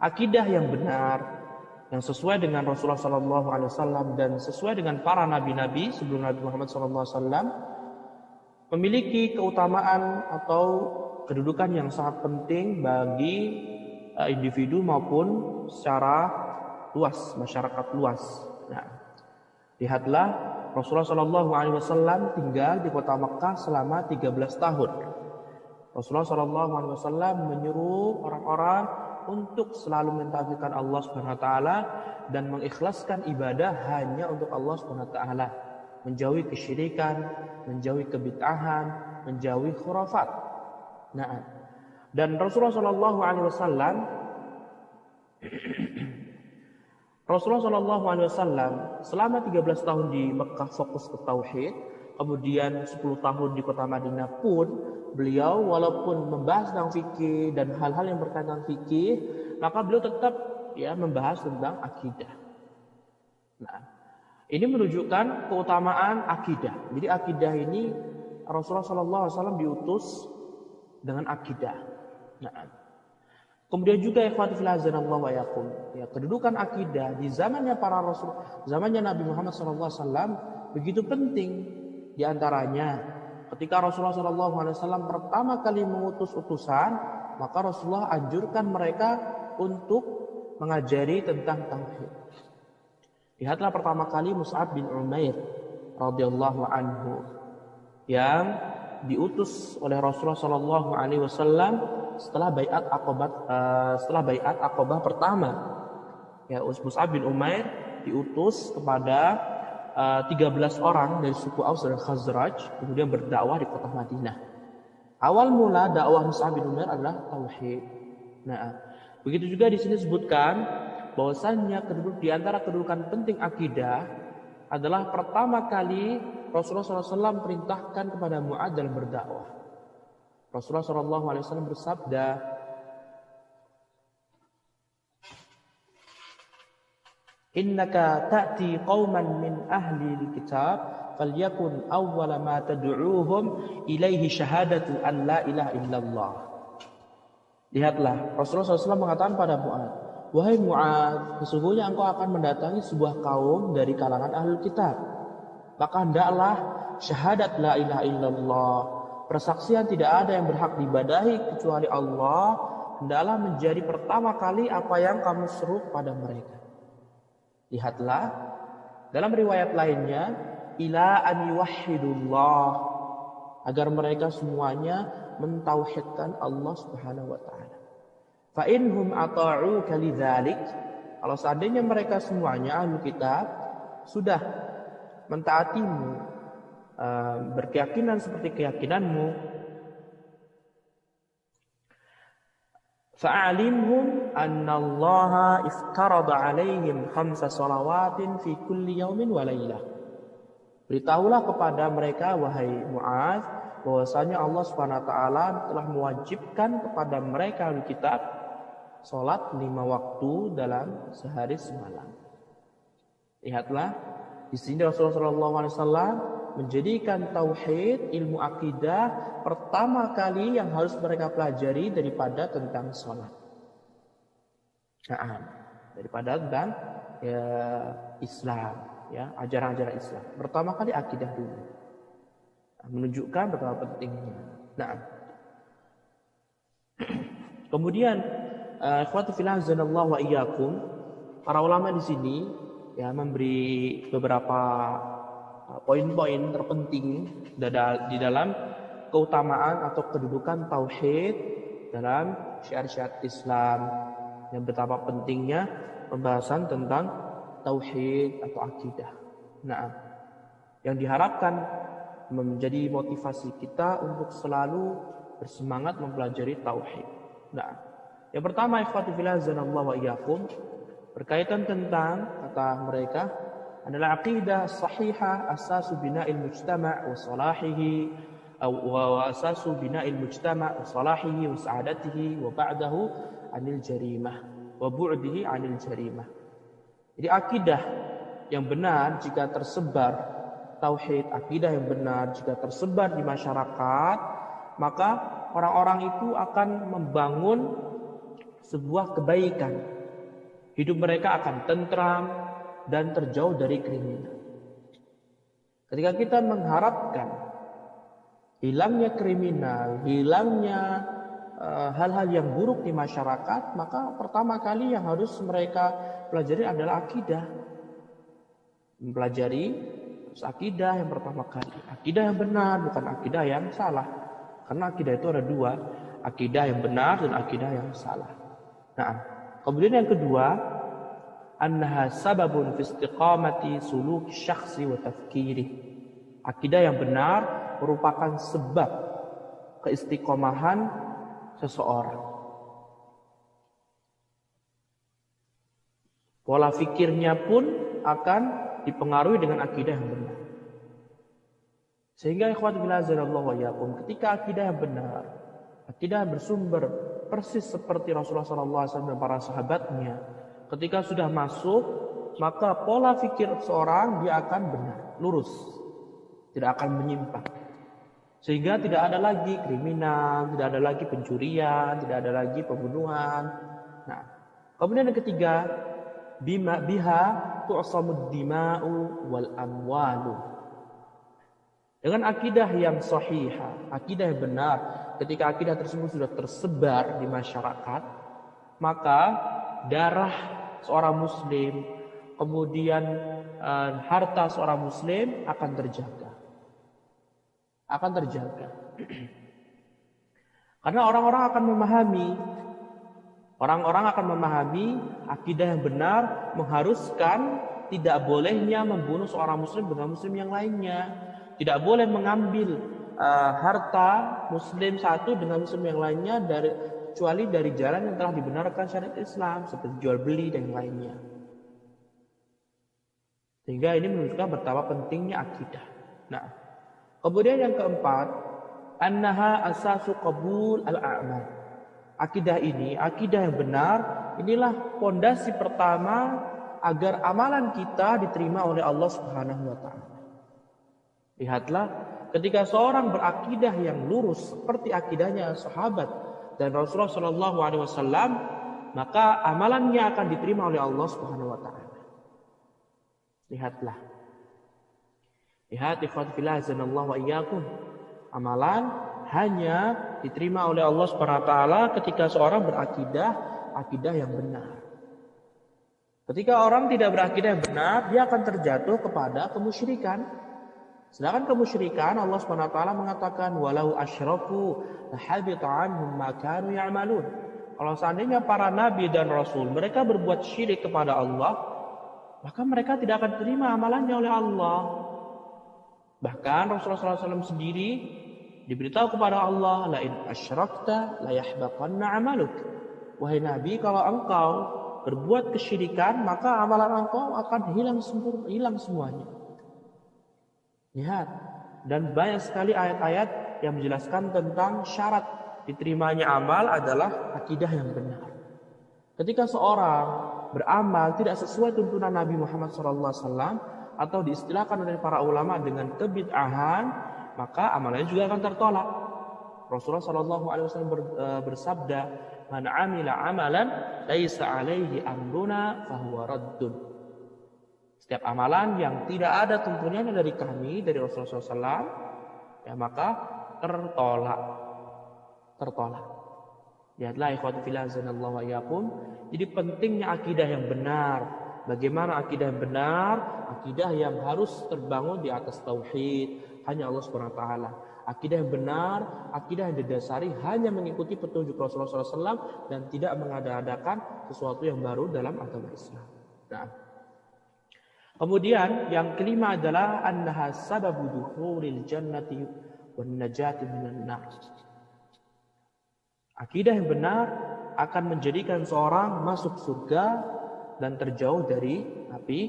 akidah yang benar, yang sesuai dengan Rasulullah SAW dan sesuai dengan para nabi-nabi sebelum Nabi Muhammad SAW, memiliki keutamaan atau kedudukan yang sangat penting bagi individu maupun secara luas, masyarakat luas. Nah, lihatlah Rasulullah SAW tinggal di kota Makkah selama 13 tahun. Rasulullah SAW menyuruh orang-orang untuk selalu mentauhidkan Allah Subhanahu wa taala dan mengikhlaskan ibadah hanya untuk Allah Subhanahu wa taala, menjauhi kesyirikan, menjauhi kebid'ahan, menjauhi khurafat. Nah, dan Rasulullah SAW selama 13 tahun di Mekah fokus ke tauhid, kemudian 10 tahun di kota Madinah pun beliau walaupun membahas tentang fikih dan hal-hal yang berkaitan fikih, maka beliau tetap membahas tentang akidah. Nah, ini menunjukkan keutamaan akidah. Jadi akidah ini Rasulullah SAW diutus dengan akidah. Nah, kemudian juga ikhwati fillah azanallahu wa iyyakum, kedudukan akidah di zamannya para rasul, zamannya Nabi Muhammad SAW begitu penting. Di antaranya ketika Rasulullah SAW pertama kali mengutus utusan, maka Rasulullah anjurkan mereka untuk mengajari tentang tauhid. Lihatlah pertama kali Mus'ab bin Umair radhiyallahu anhu yang diutus oleh Rasulullah SAW setelah baiat Aqabah pertama. Mus'ab bin Umair diutus kepada 13 orang dari suku Aus dan Khazraj, kemudian berdakwah di kota Madinah. Awal mula dakwah Mus'ab bin Umair adalah tauhid. Nah, begitu juga di sini disebutkan bahwasanya di antara kedudukan penting akidah adalah pertama kali Rasulullah SAW perintahkan kepada Mu'adz dalam berdakwah. Rasulullah SAW bersabda, "Innaka ta'ti qauman min ahli al-kitab, falyakun awwala ma tad'uuhum ilaihi syahadatu an la ilaha illallah." Lihatlah, Rasulullah SAW mengatakan pada Mu'adz, "Wahai Mu'adz, sesungguhnya engkau akan mendatangi sebuah kaum dari kalangan ahli kitab. Maka hendaklah syahadat la ilaha illallah, persaksian tidak ada yang berhak diibadahi kecuali Allah, hendaklah menjadi pertama kali apa yang kamu seru pada mereka." Lihatlah dalam riwayat lainnya, ila an yuwahhidullah, agar mereka semuanya mentauhidkan Allah Subhanahu wa taala. Fa inhum ata'uka lidzalik, kalau seandainya mereka semuanya ahli kitab sudah mentaatimu, berkeyakinan seperti keyakinanmu, fa'alimhum annallaha iftarada 'alaihim 5 shalawatin fi kulli yaumin wa lailah. Beritahulah kepada mereka, wahai Mu'adz, bahwasanya Allah Subhanahu wa taala telah mewajibkan kepada mereka ahli kitab salat 5 waktu dalam sehari semalam. Lihatlah di sini Rasulullah SAW menjadikan tauhid, ilmu akidah pertama kali yang harus mereka pelajari daripada tentang sholat. Nah, daripada tentang Islam, ajaran-ajaran Islam. Pertama kali akidah dulu. Menunjukkan betapa pentingnya. Nah, kemudian ikhwati fillah azanallahu wa iyyakum, para ulama di sini memberi beberapa poin-poin terpenting di dalam keutamaan atau kedudukan tauhid dalam syariat Islam, yang betapa pentingnya pembahasan tentang tauhid atau akidah. Nah, yang diharapkan menjadi motivasi kita untuk selalu bersemangat mempelajari tauhid. Nah, yang pertama ikhwati fillah azanallahu wa iyyakum, berkaitan tentang kata mereka adalah aqidah sahihah asasu bina'il mujtama' wa salahihi wa asasu bina'il mujtama' wa salahihi wa sa'adatihi wa ba'dahu anil jarimah wa bu'dihi anil jarimah. Jadi akidah yang benar jika tersebar, tauhid akidah yang benar jika tersebar di masyarakat, maka orang-orang itu akan membangun sebuah kebaikan Hidup mereka akan tentram dan terjauh dari kriminal. Ketika kita mengharapkan hilangnya kriminal, hilangnya hal-hal yang buruk di masyarakat, maka pertama kali yang harus mereka pelajari adalah akidah. Mempelajari akidah yang pertama kali. Akidah yang benar, bukan akidah yang salah. Karena akidah itu ada dua, akidah yang benar dan akidah yang salah. Nah, kemudian yang kedua, annaha sababun fi istiqamati suluk syakhsi wa tafkirih. Akidah yang benar merupakan sebab keistiqomahan seseorang. Pola fikirnya pun akan dipengaruhi dengan akidah yang benar. Sehingga ikhwan fillah azanallahu wa iyyakum, ketika akidah yang benar, akidah yang bersumber persis seperti Rasulullah SAW dan para sahabatnya, ketika sudah masuk, maka pola fikir seorang dia akan benar, lurus, tidak akan menyimpang. Sehingga tidak ada lagi kriminal, tidak ada lagi pencurian, tidak ada lagi pembunuhan. Nah, kemudian yang ketiga, biha tu'samud dima'u wal amwalu. Dengan akidah yang sahihah, akidah yang benar, ketika akidah tersebut sudah tersebar di masyarakat, maka darah seorang muslim, kemudian harta seorang muslim akan terjaga. Akan terjaga. Karena orang-orang akan memahami akidah yang benar mengharuskan tidak bolehnya membunuh seorang muslim dengan muslim yang lainnya. Tidak boleh mengambil harta muslim satu dengan muslim yang lainnya kecuali dari jalan yang telah dibenarkan syariat Islam, seperti jual beli dan lainnya. Sehingga ini menunjukkan betapa pentingnya akidah. Nah, kemudian yang keempat, annaha asasu qabul al-a'mal. Akidah ini, akidah yang benar, inilah pondasi pertama agar amalan kita diterima oleh Allah Subhanahu wa taala. Lihatlah, ketika seorang berakidah yang lurus seperti akidahnya sahabat dan Rasulullah Shallallahu Alaihi Wasallam, maka amalannya akan diterima oleh Allah Subhanahu Wa Taala. Lihatlah, lihat ikhwan fillah azanallahu wa iyyakum, amalan hanya diterima oleh Allah Subhanahu Wa Taala ketika seorang akidah yang benar. Ketika orang tidak berakidah yang benar, dia akan terjatuh kepada kemusyrikan. Sedangkan kemusyrikan, Allah Subhanahu wa taala mengatakan walau asyraku lahabita anhum ma kanu ya'malun. Kalau seandainya para nabi dan rasul mereka berbuat syirik kepada Allah, maka mereka tidak akan terima amalannya oleh Allah. Bahkan Rasulullah SAW sendiri diberitahu kepada Allah, la in asyrakta la yahbatanna 'amaluk. Wahai nabi, kalau engkau berbuat kesyirikan, maka amalan engkau akan hilang semuanya. Lihat, dan banyak sekali ayat-ayat yang menjelaskan tentang syarat diterimanya amal adalah akidah yang benar. Ketika seorang beramal tidak sesuai tuntunan Nabi Muhammad SAW atau diistilahkan oleh para ulama dengan kebid'ahan, maka amalnya juga akan tertolak. Rasulullah SAW bersabda, "Man 'amila 'amalan laisa 'alaihi amruna fahuwa raddun." Setiap amalan yang tidak ada tuntunannya dari kami, dari Rasulullah SAW, ya maka tertolak. Lihatlah ikhwati fillah azanallahu wa iyyakum. Jadi pentingnya akidah yang benar. Bagaimana akidah yang benar? Akidah yang harus terbangun di atas tauhid, hanya Allah Subhanahu wa taala. Akidah yang benar, akidah yang didasari hanya mengikuti petunjuk Rasulullah SAW dan tidak mengada-adakan sesuatu yang baru dalam agama Islam. Nah, kemudian yang kelima adalah annaha sababu dukhulil jannati wan najati minan nar. Akidah yang benar akan menjadikan seorang masuk surga dan terjauh dari api